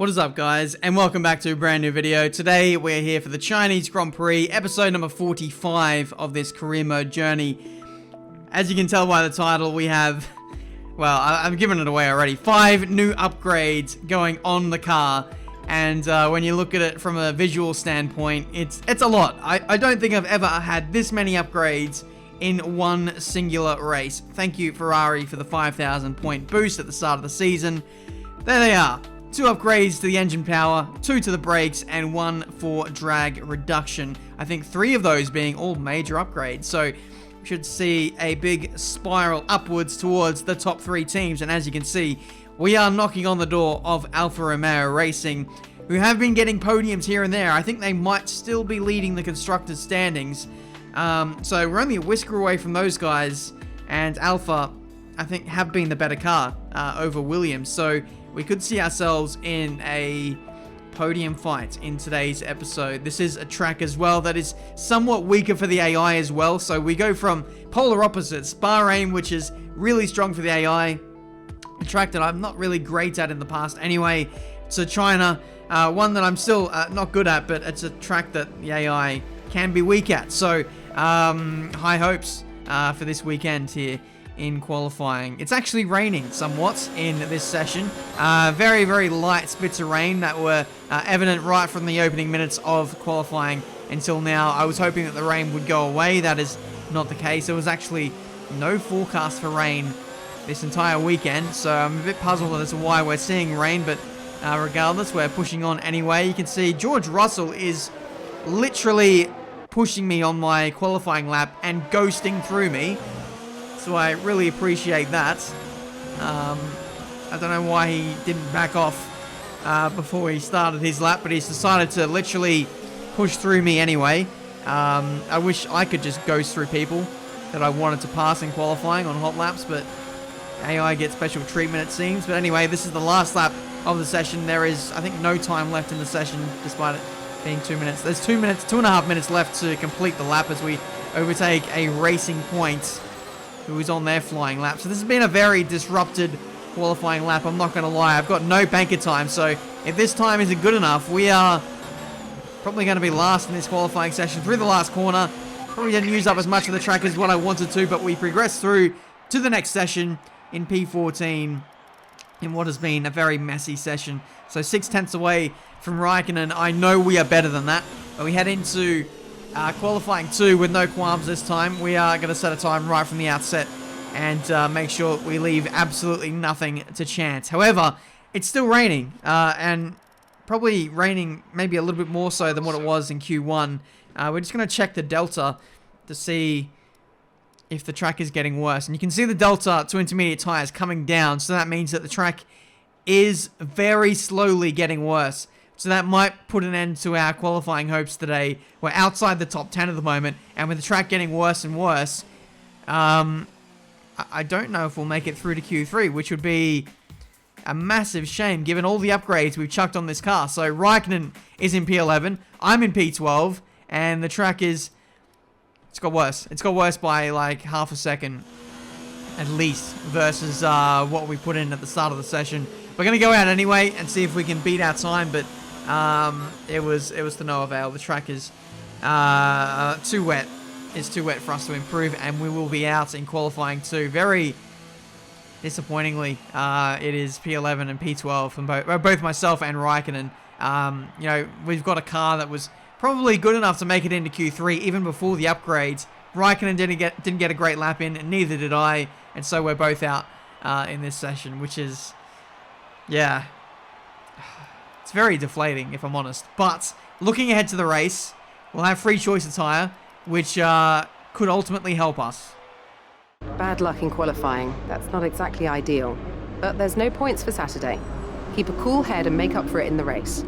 What is up, guys, and welcome back to a brand new video. Today we're here for the Chinese Grand Prix, episode number 45 of this career mode journey. As you can tell by the title, we have, well, I've given it away already, 5 new upgrades going on the car. And when you look at it from a visual standpoint, it's a lot. I don't think I've ever had this many upgrades in one singular race. Thank you, Ferrari, for the 5,000 point boost at the start of the season. There they are. 2 upgrades to the engine power, 2 to the brakes, and 1 for drag reduction. I think 3 of those being all major upgrades. So we should see a big spiral upwards towards the top 3 teams. And as you can see, we are knocking on the door of Alfa Romeo Racing, who have been getting podiums here and there. I think they might still be leading the constructors' standings. So we're only a whisker away from those guys, and Alfa, I think, have been the better car over Williams. So we could see ourselves in a podium fight in today's episode. This is a track as well that is somewhat weaker for the AI as well. So we go from polar opposites. Bahrain, which is really strong for the AI, a track that I'm not really great at in the past anyway, to China, one that I'm still not good at, but it's a track that the AI can be weak at. So high hopes for this weekend here in qualifying. It's actually raining somewhat in this session. Very, very light spits of rain that were evident right from the opening minutes of qualifying until now. I was hoping that the rain would go away. That is not the case. There was actually no forecast for rain this entire weekend, so I'm a bit puzzled as to why we're seeing rain, but regardless, we're pushing on anyway. You can see George Russell is literally pushing me on my qualifying lap and ghosting through me. So I really appreciate that. I don't know why he didn't back off before he started his lap, but he's decided to literally push through me anyway. I wish I could just ghost through people that I wanted to pass in qualifying on hot laps, but AI gets special treatment, it seems. But anyway, this is the last lap of the session. There is, I think, no time left in the session, despite it being 2 minutes. There's 2.5 minutes left to complete the lap as we overtake a Racing Point, who is on their flying lap. So this has been a very disrupted qualifying lap, I'm not going to lie. I've got no banker time, so if this time isn't good enough, we are probably going to be last in this qualifying session through the last corner. Probably didn't use up as much of the track as what I wanted to, but we progress through to the next session in P14 in what has been a very messy session. So 6/10 away from Raikkonen. I know we are better than that, but we head into qualifying 2 with no qualms this time. We are going to set a time right from the outset and make sure we leave absolutely nothing to chance. However, it's still raining, and probably raining maybe a little bit more so than what it was in Q1. We're just going to check the delta to see if the track is getting worse. And you can see the delta to intermediate tyres coming down, so that means that the track is very slowly getting worse. So that might put an end to our qualifying hopes today. We're outside the top 10 at the moment, and with the track getting worse and worse, I don't know if we'll make it through to Q3, which would be a massive shame given all the upgrades we've chucked on this car. So Raikkonen is in P11, I'm in P12, and the track is, it's got worse. It's got worse by like half a second at least versus what we put in at the start of the session. We're going to go out anyway and see if we can beat our time, but it was to no avail. The track is too wet. It's too wet for us to improve, and we will be out in qualifying 2. Very disappointingly, it is P11 and P12 from both myself and Raikkonen. You know, we've got a car that was probably good enough to make it into Q3 even before the upgrades. Raikkonen didn't get a great lap in, and neither did I, and so we're both out in this session, which is, yeah, it's very deflating if I'm honest. But looking ahead to the race, we'll have free choice attire, which could ultimately help us. Bad luck in qualifying. That's not exactly ideal. But there's no points for Saturday. Keep a cool head and make up for it in the race.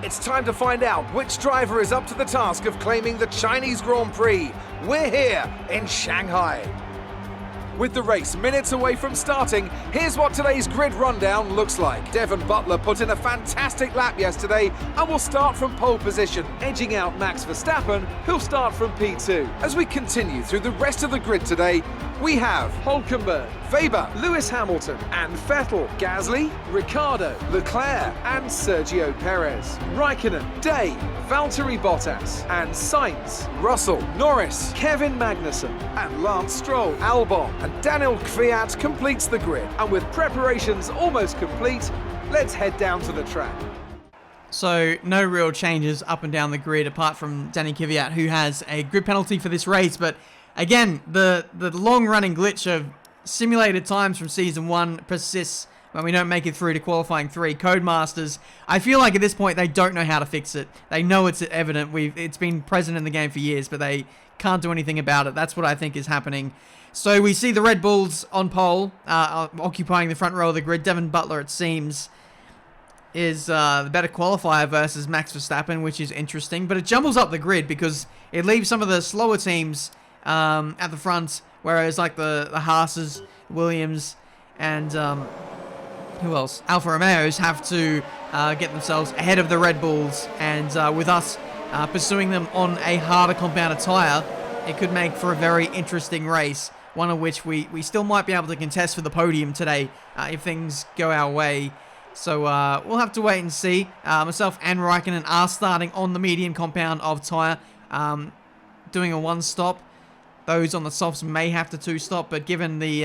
It's time to find out which driver is up to the task of claiming the Chinese Grand Prix. We're here in Shanghai. With the race minutes away from starting, here's what today's grid rundown looks like. Devon Butler put in a fantastic lap yesterday and will start from pole position, edging out Max Verstappen, who'll start from P2. As we continue through the rest of the grid today, We have Hülkenberg, Weber, Lewis Hamilton, and Vettel, Gasly, Ricciardo, Leclerc, and Sergio Perez, Raikkonen, Day, Valtteri Bottas, and Sainz, Russell, Norris, Kevin Magnussen, and Lance Stroll, Albon, and Daniel Kvyat completes the grid. And with preparations almost complete, let's head down to the track. So no real changes up and down the grid apart from Danny Kvyat, who has a grid penalty for this race. But again, the long-running glitch of simulated times from Season 1 persists when we don't make it through to Qualifying 3. Codemasters, I feel like at this point they don't know how to fix it. They know it's evident. It's been present in the game for years, but they can't do anything about it. That's what I think is happening. So we see the Red Bulls on pole, occupying the front row of the grid. Devin Butler, it seems, is the better qualifier versus Max Verstappen, which is interesting. But it jumbles up the grid because it leaves some of the slower teams at the front, whereas like the Haas's, Williams, and who else? Alfa Romeos have to get themselves ahead of the Red Bulls, and with us pursuing them on a harder compounded tyre, it could make for a very interesting race, one of which we still might be able to contest for the podium today if things go our way. So we'll have to wait and see. Myself and Raikkonen are starting on the medium compound of tyre, doing a one-stop. Those on the softs may have to two-stop, but given the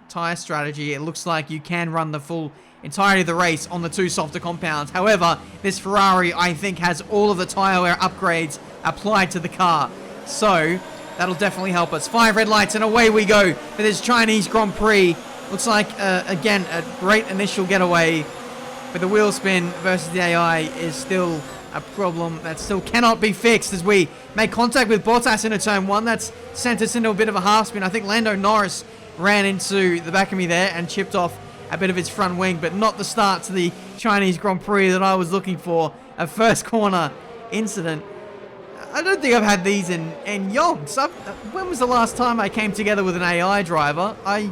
tyre strategy, it looks like you can run the full entirety of the race on the two softer compounds. However, this Ferrari, I think, has all of the tyre wear upgrades applied to the car. So that'll definitely help us. 5 red lights and away we go for this Chinese Grand Prix. Looks like, again, a great initial getaway, but the wheel spin versus the AI is still a problem that still cannot be fixed as we make contact with Bottas into turn 1. That's sent us into a bit of a half spin. I think Lando Norris ran into the back of me there and chipped off a bit of his front wing, but not the start to the Chinese Grand Prix that I was looking for. A first corner incident. I don't think I've had these in yonks. When was the last time I came together with an AI driver? I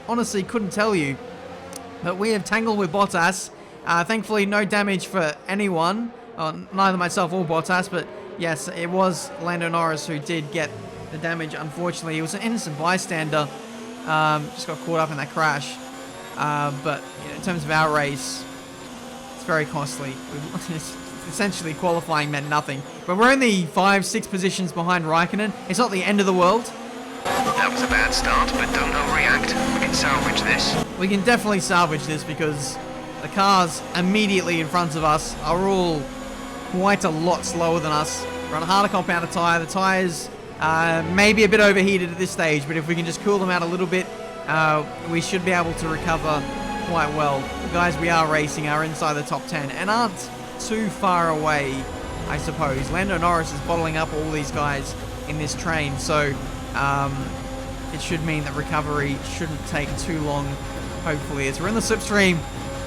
honestly couldn't tell you. But we have tangled with Bottas. Thankfully, no damage for anyone. Neither myself or Bottas, but yes, it was Lando Norris who did get the damage. Unfortunately, he was an innocent bystander. Just got caught up in that crash. But you know, in terms of our race, it's very costly. Essentially, qualifying meant nothing. But we're only 5-6 positions behind Raikkonen. It's not the end of the world. That was a bad start, but don't overreact. We can salvage this. We can definitely salvage this because the cars immediately in front of us are all quite a lot slower than us. We're on a harder compounded tyre. The tyres may be a bit overheated at this stage, but if we can just cool them out a little bit, we should be able to recover quite well. The guys we are racing are inside the top 10 and aren't too far away, I suppose. Lando Norris is bottling up all these guys in this train, so it should mean that recovery shouldn't take too long, hopefully. As we're in the slipstream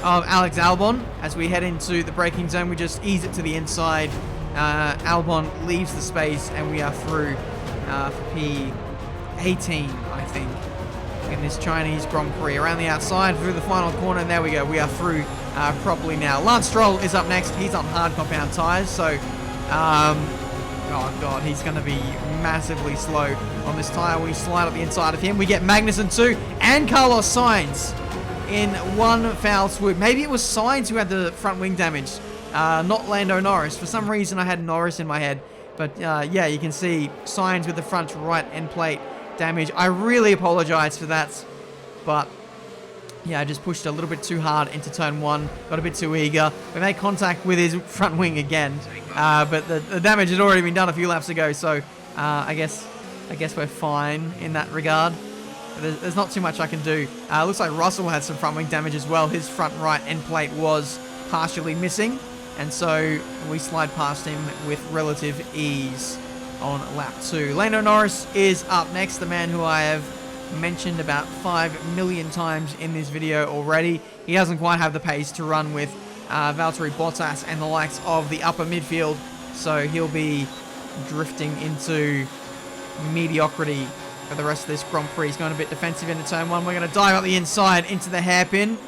of Alex Albon, as we head into the braking zone, we just ease it to the inside. Albon leaves the space and we are through for P18, I think, in this Chinese Grand Prix. Around the outside through the final corner, and there we go. We are through properly now. Lance Stroll is up next. He's on hard compound tyres, so oh god, he's going to be massively slow on this tyre. We slide up the inside of him. We get Magnussen too, and Carlos Sainz in one foul swoop. Maybe it was Sainz who had the front wing damage, not Lando Norris. For some reason I had Norris in my head, but yeah, you can see Sainz with the front right end plate damage. I really apologize for that, but yeah, I just pushed a little bit too hard into turn 1, got a bit too eager. We made contact with his front wing again, but the damage had already been done a few laps ago, so I guess we're fine in that regard. There's not too much I can do. Looks like Russell had some front wing damage as well. His front right end plate was partially missing, and so we slide past him with relative ease on lap 2. Lando Norris is up next, the man who I have mentioned about 5 million times in this video already. He doesn't quite have the pace to run with Valtteri Bottas and the likes of the upper midfield, so he'll be drifting into mediocrity for the rest of this Grand Prix. He's going a bit defensive into turn 1. We're going to dive up the inside into the hairpin.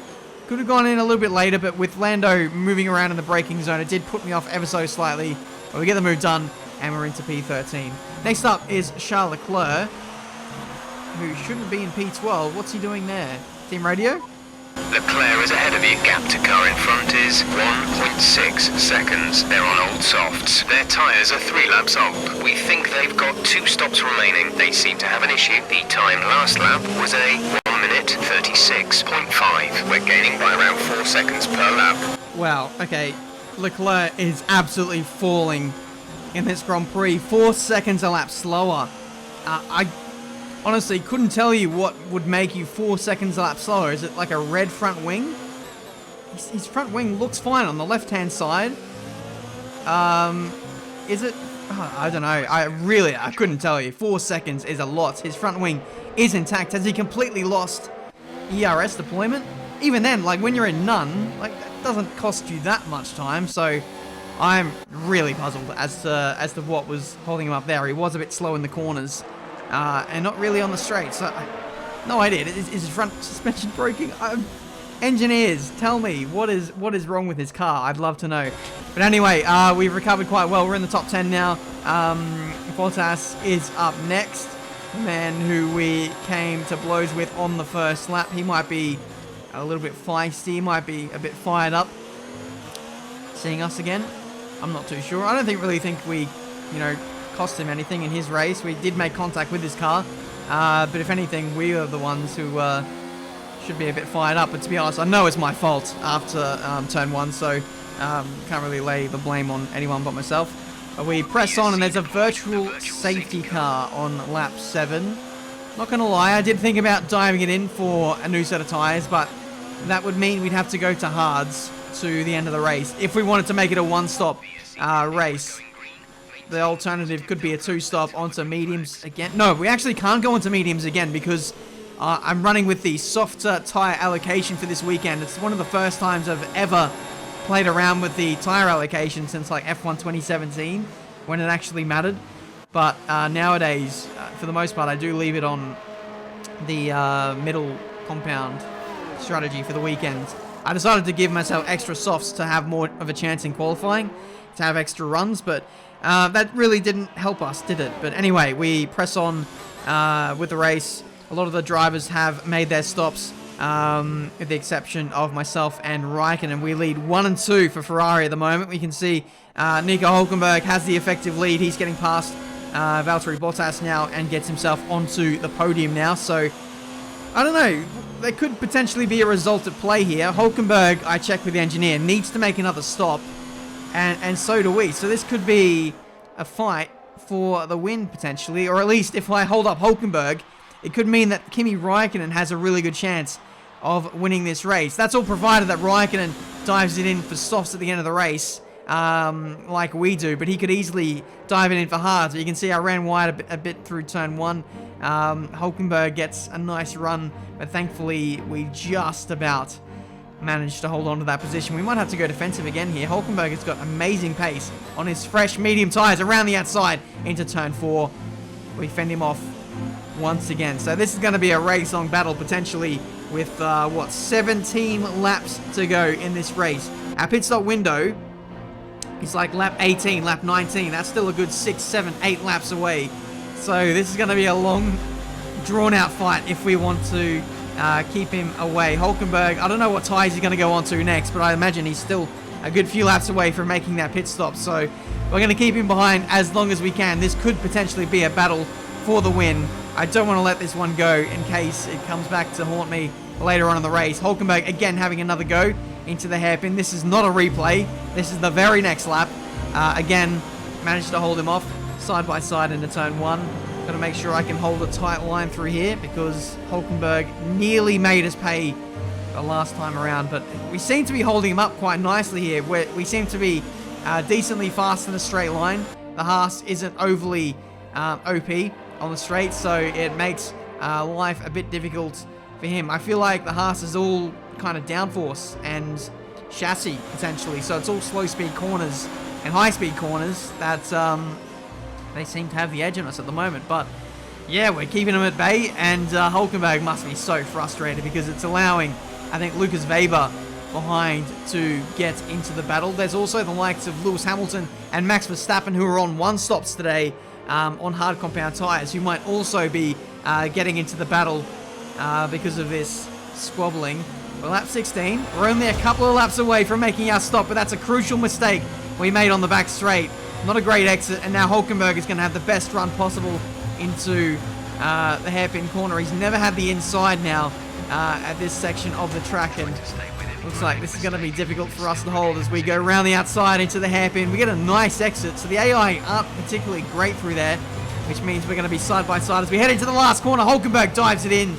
Could have gone in a little bit later, but with Lando moving around in the braking zone, it did put me off ever so slightly. But we get the move done, and we're into P13. Next up is Charles Leclerc, who shouldn't be in P12. What's he doing there? Team radio? Leclerc is ahead of you. Gap to car in front is 1.6 seconds. They're on old softs. Their tyres are 3 laps old. We think they've got 2 stops remaining. They seem to have an issue. The time last lap was a 1 minute 36.5. We're gaining by around 4 seconds per lap. Wow, okay. Leclerc is absolutely falling in this Grand Prix. 4 seconds a lap slower. I honestly couldn't tell you what would make you 4 seconds a lap slower. Is it like a red front wing? His front wing looks fine on the left-hand side. Is it? Oh, I don't know. I couldn't tell you. 4 seconds is a lot. His front wing is intact. Has he completely lost ERS deployment? Even then, like when you're in none, like that doesn't cost you that much time. So I'm really puzzled as to what was holding him up there. He was a bit slow in the corners. And not really on the straight, so no idea. Is his front suspension broken? Engineers, tell me what is wrong with his car. I'd love to know. But anyway, we've recovered quite well. We're in the top 10 now. Bottas is up next. The man who we came to blows with on the first lap. He might be a little bit feisty. He might be a bit fired up. Seeing us again, I'm not too sure. I don't really think we, cost him anything in his race. We did make contact with his car, but if anything, we are the ones who should be a bit fired up. But to be honest, I know it's my fault after turn 1, so can't really lay the blame on anyone but myself. We press on, and there's a virtual safety car on lap 7. Not gonna lie, I did think about diving it in for a new set of tyres, but that would mean we'd have to go to hards to the end of the race if we wanted to make it a one-stop race. The alternative could be a 2-stop onto mediums again. No, we actually can't go onto mediums again because I'm running with the softer tyre allocation for this weekend. It's one of the first times I've ever played around with the tyre allocation since like F1 2017 when it actually mattered. But nowadays, for the most part, I do leave it on the middle compound strategy for the weekend. I decided to give myself extra softs to have more of a chance in qualifying, to have extra runs, but that really didn't help us, did it? But anyway, we press on with the race. A lot of the drivers have made their stops, with the exception of myself and Raikkonen. We lead 1 and 2 for Ferrari at the moment. We can see Nico Hülkenberg has the effective lead. He's getting past Valtteri Bottas now and gets himself onto the podium now. So, I don't know. There could potentially be a result at play here. Hülkenberg, I checked with the engineer, needs to make another stop. And so do we. So this could be a fight for the win, potentially. Or at least if I hold up Hülkenberg, it could mean that Kimi Raikkonen has a really good chance of winning this race. That's all provided that Raikkonen dives it in for softs at the end of the race, like we do. But he could easily dive it in for hards. You can see I ran wide a bit through turn 1. Hülkenberg gets a nice run, but thankfully we just about managed to hold on to that position. We might have to go defensive again here. Hülkenberg has got amazing pace on his fresh medium tyres around the outside into turn 4. We fend him off once again. So this is going to be a race-long battle potentially with, 17 laps to go in this race. Our pit stop window is like lap 18, lap 19. That's still a good 6, 7, 8 laps away. So this is going to be a long, drawn-out fight if we want to keep him away. Hülkenberg, I don't know what tyres he's going to go on to next, but I imagine he's still a good few laps away from making that pit stop. So we're going to keep him behind as long as we can. This could potentially be a battle for the win. I don't want to let this one go in case it comes back to haunt me later on in the race. Hülkenberg again having another go into the hairpin. This is not a replay. This is the very next lap. Again, managed to hold him off side by side into turn 1. Got to make sure I can hold a tight line through here because Hülkenberg nearly made us pay the last time around. But we seem to be holding him up quite nicely here. We seem to be decently fast in a straight line. The Haas isn't overly OP on the straight, so it makes life a bit difficult for him. I feel like the Haas is all kind of downforce and chassis, potentially. So it's all slow-speed corners and high-speed corners that they seem to have the edge on us at the moment. But yeah, we're keeping them at bay, and Hülkenberg must be so frustrated because it's allowing, I think, Lucas Weber behind to get into the battle. There's also the likes of Lewis Hamilton and Max Verstappen who are on one stops today on hard compound tyres, who might also be getting into the battle because of this squabbling. We're lap 16. We're only a couple of laps away from making our stop, but that's a crucial mistake we made on the back straight. Not a great exit, and now Hulkenberg is going to have the best run possible into the hairpin corner. He's never had the inside now at this section of the track, and looks like this is going to be difficult for us to hold as we go around the outside into the hairpin. We get a nice exit, so the AI aren't particularly great through there, which means we're going to be side by side as we head into the last corner. Hulkenberg dives it in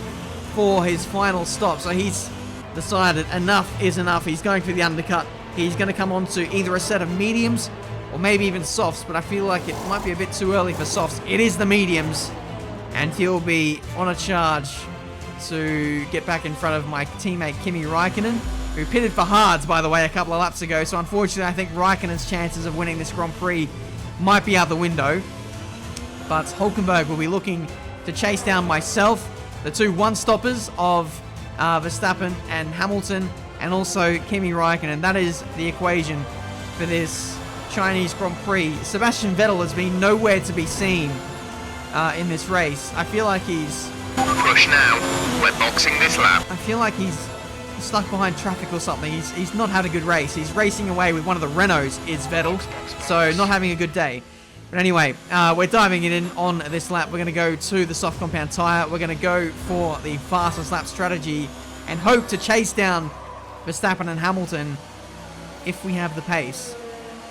for his final stop, so he's decided enough is enough. He's going for the undercut. He's going to come on to either a set of mediums or maybe even softs, but I feel like it might be a bit too early for softs. It is the mediums, and he'll be on a charge to get back in front of my teammate Kimi Räikkönen, who pitted for hards, by the way, a couple of laps ago. So unfortunately, I think Räikkönen's chances of winning this Grand Prix might be out the window. But Hulkenberg will be looking to chase down myself, the two one-stoppers of Verstappen and Hamilton, and also Kimi Räikkönen. That is the equation for this Chinese Grand Prix. Sebastian Vettel has been nowhere to be seen in this race. I feel like he's... Push now. We're boxing this lap. I feel like he's stuck behind traffic or something. He's not had a good race. He's racing away with one of the Renaults, is Vettel, so not having a good day. But anyway, we're diving in on this lap. We're going to go to the soft compound tyre. We're going to go for the fastest lap strategy and hope to chase down Verstappen and Hamilton if we have the pace.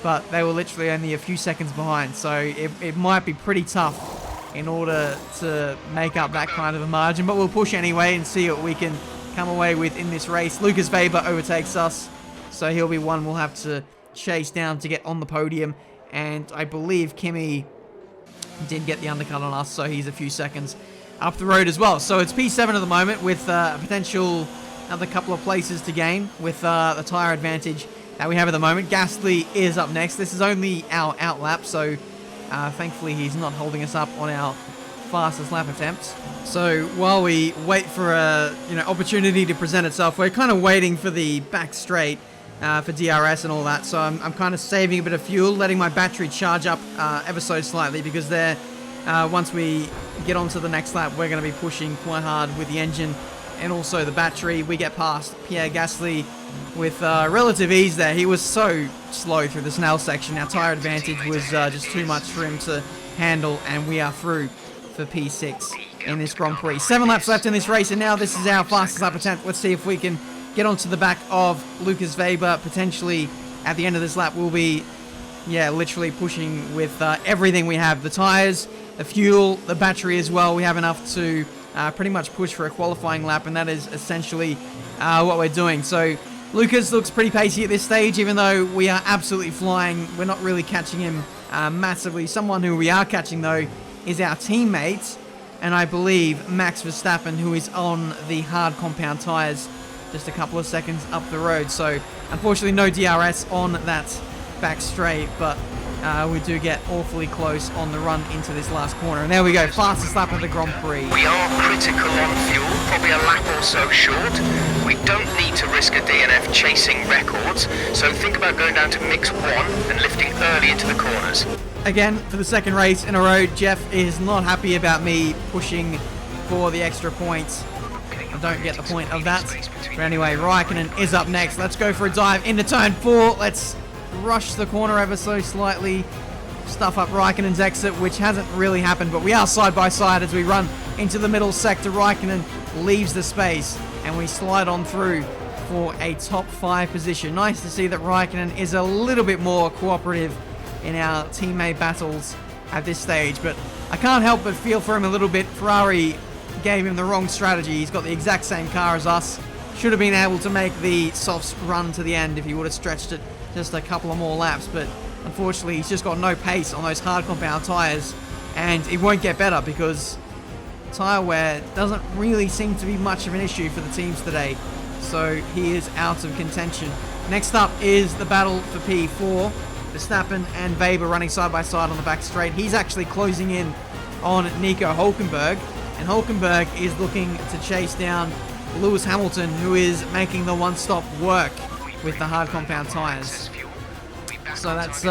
But they were literally only a few seconds behind, so it might be pretty tough in order to make up that kind of a margin. But we'll push anyway and see what we can come away with in this race. Lucas Weber overtakes us, so he'll be one we'll have to chase down to get on the podium. And I believe Kimi did get the undercut on us, so he's a few seconds up the road as well. So it's P7 at the moment with a potential another couple of places to gain with the tyre advantage that we have at the moment. Gasly is up next. This is only our out lap, so thankfully he's not holding us up on our fastest lap attempts. So while we wait for a opportunity to present itself, we're kind of waiting for the back straight for DRS and all that. So I'm kind of saving a bit of fuel, letting my battery charge up ever so slightly, because there, once we get onto the next lap, we're going to be pushing quite hard with the engine and also the battery. We get past Pierre Gasly with relative ease there. He was so slow through the Snell section. Our tyre advantage was just too much for him to handle, and we are through for P6 in this Grand Prix. 7 laps left in this race, and now this is our fastest lap attempt. Let's see if we can get onto the back of Lucas Weber. Potentially at the end of this lap, we'll be literally pushing with everything we have. The tyres, the fuel, the battery as well. We have enough to pretty much push for a qualifying lap, and that is essentially what we're doing. So Lucas looks pretty pacey at this stage, even though we are absolutely flying. We're not really catching him massively. Someone who we are catching, though, is our teammate, and I believe Max Verstappen, who is on the hard compound tyres just a couple of seconds up the road. So unfortunately no DRS on that back straight, but we do get awfully close on the run into this last corner. And there we go, fastest lap of the Grand Prix. We are critical on fuel, probably a lap or so short. We don't need to risk a DNF chasing records, so think about going down to mix 1 and lifting early into the corners. Again, for the second race in a row, Jeff is not happy about me pushing for the extra points. I don't get the point of that. But anyway, Räikkönen is up next. Let's go for a dive into turn 4. Let's rush the corner ever so slightly. Stuff up Räikkönen's exit, which hasn't really happened, but we are side by side as we run into the middle sector. Räikkönen leaves the space, and we slide on through for a top 5 position. Nice to see that Räikkönen is a little bit more cooperative in our teammate battles at this stage, but I can't help but feel for him a little bit. Ferrari gave him the wrong strategy. He's got the exact same car as us. Should have been able to make the softs run to the end if he would have stretched it just a couple of more laps, but unfortunately he's just got no pace on those hard compound tyres, and it won't get better because tyre wear doesn't really seem to be much of an issue for the teams today, so he is out of contention. Next up is the battle for P4. Verstappen and Weber running side by side on the back straight. He's actually closing in on Nico Hulkenberg, and Hulkenberg is looking to chase down Lewis Hamilton, who is making the one-stop work with the hard compound tyres. So that's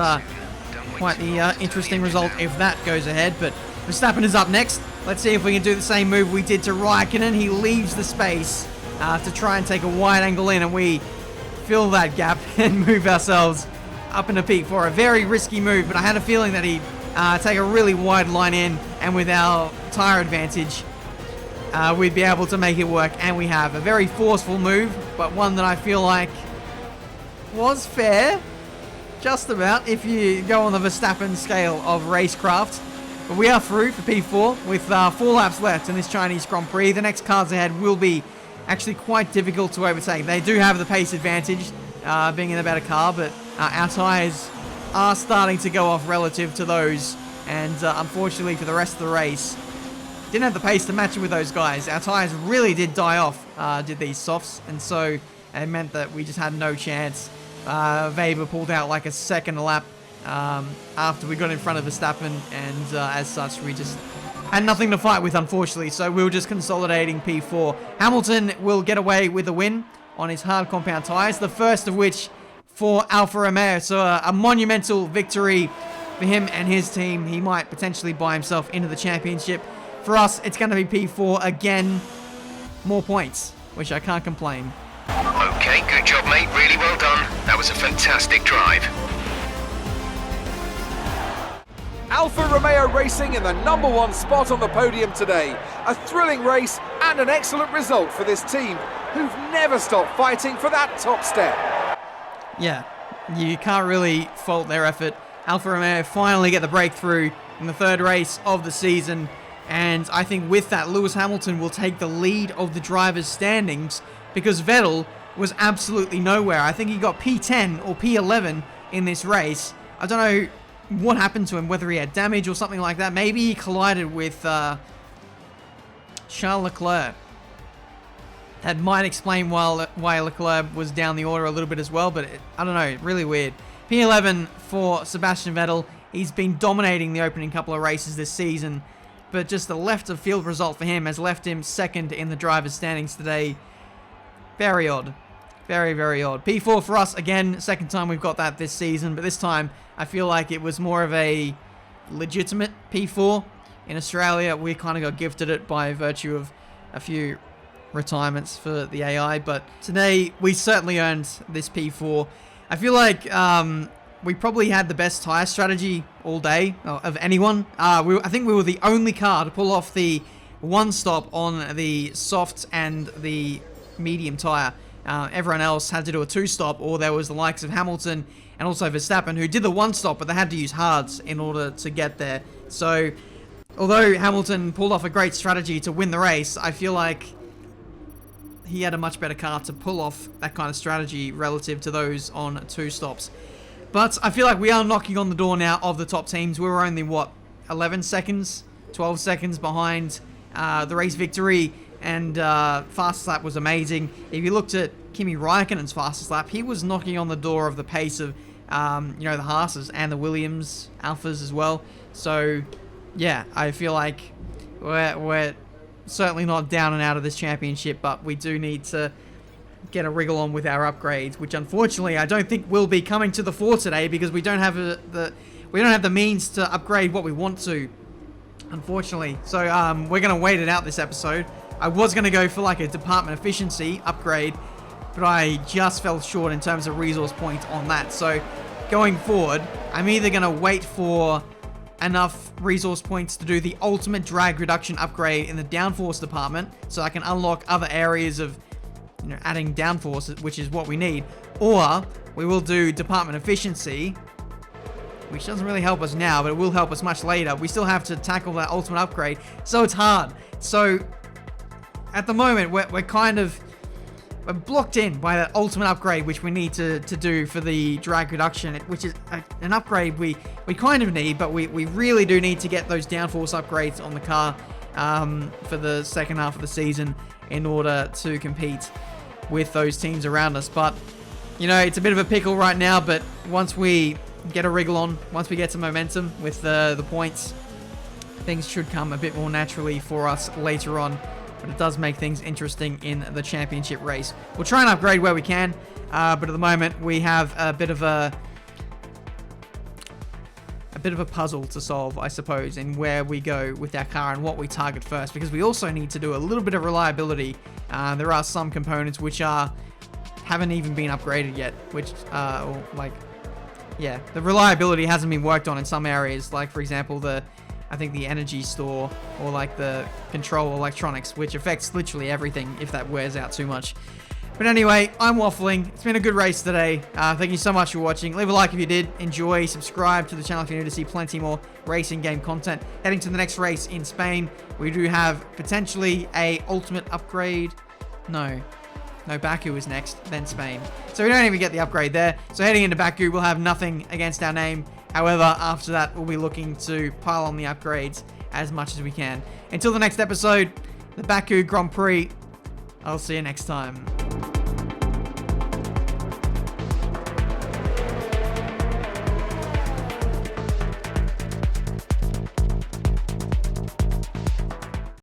quite the interesting result if that goes ahead. But Verstappen is up next. Let's see if we can do the same move we did to Raikkonen. He leaves the space to try and take a wide angle in, and we fill that gap and move ourselves up into P4. A very risky move, but I had a feeling that he'd take a really wide line in, and with our tyre advantage, we'd be able to make it work, and we have. A very forceful move, but one that I feel like was fair, just about, if you go on the Verstappen scale of racecraft. But we are through for P4 with 4 laps left in this Chinese Grand Prix. The next cars ahead will be actually quite difficult to overtake. They do have the pace advantage, being in a better car, but our tyres are starting to go off relative to those, and unfortunately for the rest of the race, didn't have the pace to match it with those guys. Our tyres really did die off, did these softs, and so it meant that we just had no chance. Weber pulled out like a second lap after we got in front of Verstappen, and as such we just had nothing to fight with, unfortunately, so we were just consolidating P4. Hamilton will get away with a win on his hard compound tyres, the first of which for Alfa Romeo, so a monumental victory for him and his team. He might potentially buy himself into the championship. For us, it's going to be P4 again, more points, which I can't complain. Okay, good job, mate. Really well done. That was a fantastic drive. Alfa Romeo Racing in the #1 spot on the podium today. A thrilling race and an excellent result for this team, who've never stopped fighting for that top step. Yeah, you can't really fault their effort. Alfa Romeo finally get the breakthrough in the 3rd race of the season, and I think with that, Lewis Hamilton will take the lead of the drivers' standings, because Vettel was absolutely nowhere. I think he got P10 or P11 in this race. I don't know what happened to him, whether he had damage or something like that. Maybe he collided with Charles Leclerc. That might explain why Leclerc was down the order a little bit as well, but I don't know, really weird. P11 for Sebastian Vettel. He's been dominating the opening couple of races this season, but just the left of field result for him has left him 2nd in the drivers' standings today. Very odd. Very, very odd. P4 for us, again, 2nd time we've got that this season, but this time I feel like it was more of a legitimate P4. In Australia, we kind of got gifted it by virtue of a few retirements for the AI, but today we certainly earned this P4. I feel like we probably had the best tyre strategy all day of anyone. I think we were the only car to pull off the 1 stop on the soft and the medium tyre. Everyone else had to do a 2 stop, or there was the likes of Hamilton and also Verstappen who did the 1 stop, but they had to use hards in order to get there. So although Hamilton pulled off a great strategy to win the race, I feel like he had a much better car to pull off that kind of strategy relative to those on 2 stops. But I feel like we are knocking on the door now of the top teams. We were only, 11 seconds, 12 seconds behind the race victory, and fastest lap was amazing. If you looked at Kimi Raikkonen's fastest lap, he was knocking on the door of the pace of the Haas's and the Williams Alphas as well. So yeah, I feel like we're certainly not down and out of this championship, but we do need to get a wriggle on with our upgrades, which unfortunately I don't think will be coming to the fore today, because we don't have the means to upgrade what we want to, unfortunately. So we're gonna wait it out this episode. I was gonna go for like a department efficiency upgrade, but I just fell short in terms of resource points on that. So going forward, I'm either gonna wait for enough resource points to do the ultimate drag reduction upgrade in the downforce department, so I can unlock other areas of adding downforce, which is what we need, or we will do department efficiency, which doesn't really help us now, but it will help us much later. We still have to tackle that ultimate upgrade, so it's hard. So at the moment, we're kind of blocked in by that ultimate upgrade, which we need to do for the drag reduction, which is an upgrade we kind of need, but we really do need to get those downforce upgrades on the car for the 2nd half of the season in order to compete with those teams around us. But it's a bit of a pickle right now, but once we get a wriggle on, once we get some momentum with the points, things should come a bit more naturally for us later on. But it does make things interesting in the championship race. We'll try and upgrade where we can, but at the moment we have a bit of a bit of a puzzle to solve, I suppose, in where we go with our car and what we target first, because we also need to do a little bit of reliability. There are some components which haven't even been upgraded yet, which the reliability hasn't been worked on in some areas, like for example I think the energy store, or like the control electronics, which affects literally everything if that wears out too much. But anyway, I'm waffling. It's been a good race today. Thank you so much for watching. Leave a like if you did enjoy. Subscribe to the channel if you're new to see plenty more racing game content. Heading to the next race in Spain, we do have potentially a ultimate upgrade. No, Baku is next, then Spain. So we don't even get the upgrade there. So heading into Baku, we'll have nothing against our name. However, after that, we'll be looking to pile on the upgrades as much as we can. Until the next episode, the Baku Grand Prix. I'll see you next time.